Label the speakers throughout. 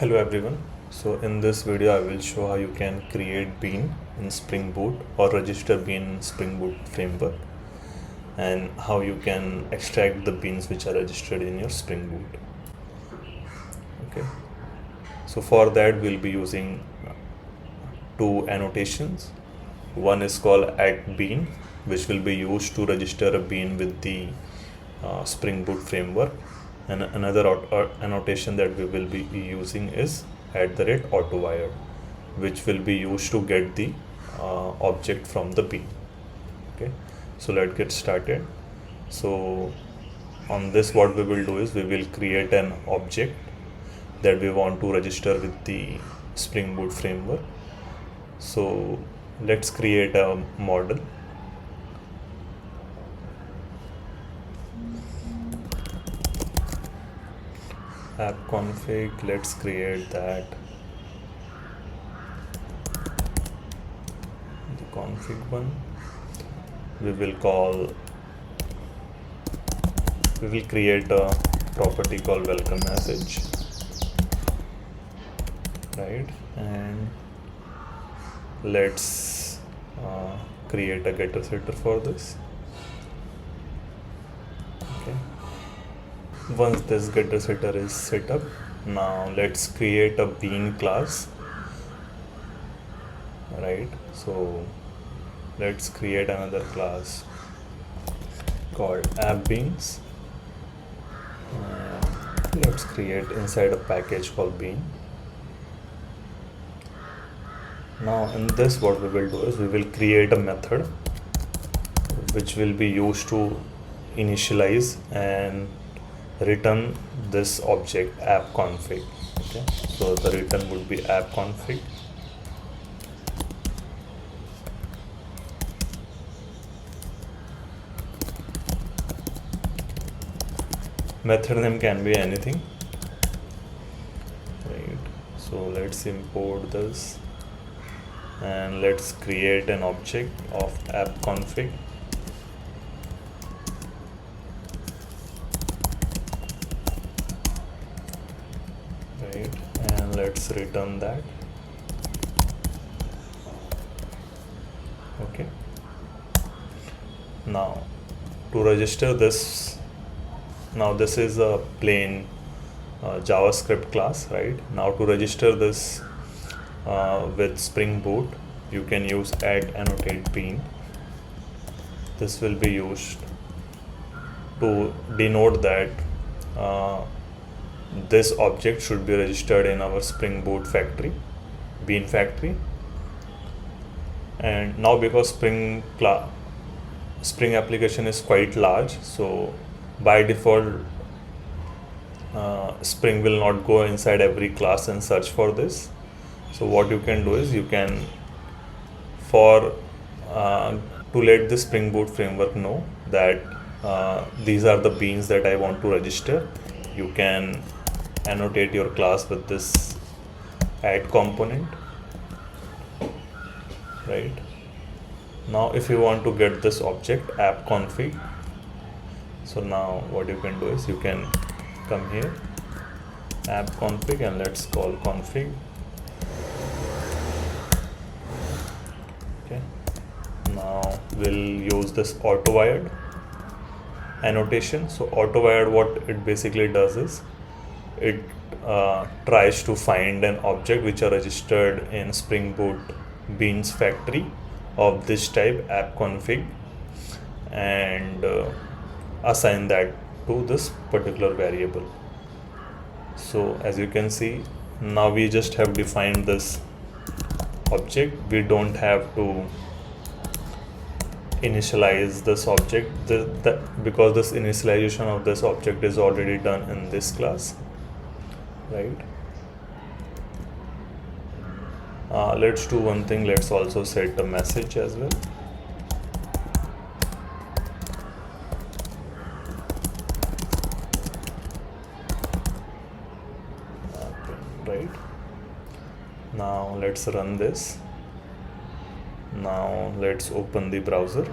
Speaker 1: Hello everyone. So in this video I will show how you can create bean in Spring Boot or register bean in Spring Boot framework, and how you can extract the beans which are registered in your Spring Boot. Okay. So for that we'll be using two annotations. One is called @bean, which will be used to register a bean with the Spring Boot framework, and another annotation that we will be using is @autowire, which will be used to get the object from the bean. Okay, so let's get started. So on this, what we will do is we will create an object that we want to register with the Spring Boot framework. So let's create a model. App config, let's create that. The config one, we will create a property called welcome message, right? And let's create a getter setter for this. Okay, once this getter setter is set up, now let's create a bean class, right? So let's create another class called app_beans. Let's create inside a package called bean. Now in this, what we will do is we will create a method which will be used to initialize and return this object app config. Okay, so the return would be app config. Method name can be anything, right? So let's import this and let's create an object of app config. Right, and let's return that. Okay, now to register this, now this is a plain JavaScript class, right? Now to register this with Spring Boot, you can use @annotate_bean. This will be used to denote that this object should be registered in our Spring Boot factory, bean factory. And now because Spring application is quite large, so by default Spring will not go inside every class and search for this. So what you can do is you can, to let the Spring Boot framework know that these are the beans that I want to register, you can annotate your class with this add component, right? Now if you want to get this object app config, so now what you can do is you can come here, app config, and let's call config. Okay, now we'll use this autowired annotation. So autowired, what it basically does is it tries to find an object which are registered in Spring Boot beans factory of this type app config, and assign that to this particular variable. So as you can see, now we just have defined this object. We don't have to initialize this object because this initialization of this object is already done in this class, right? Let's do one thing, let's also set a message as well. Right, now let's run this. Now let's open the browser.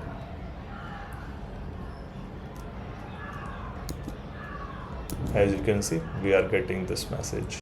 Speaker 1: As you can see, we are getting this message.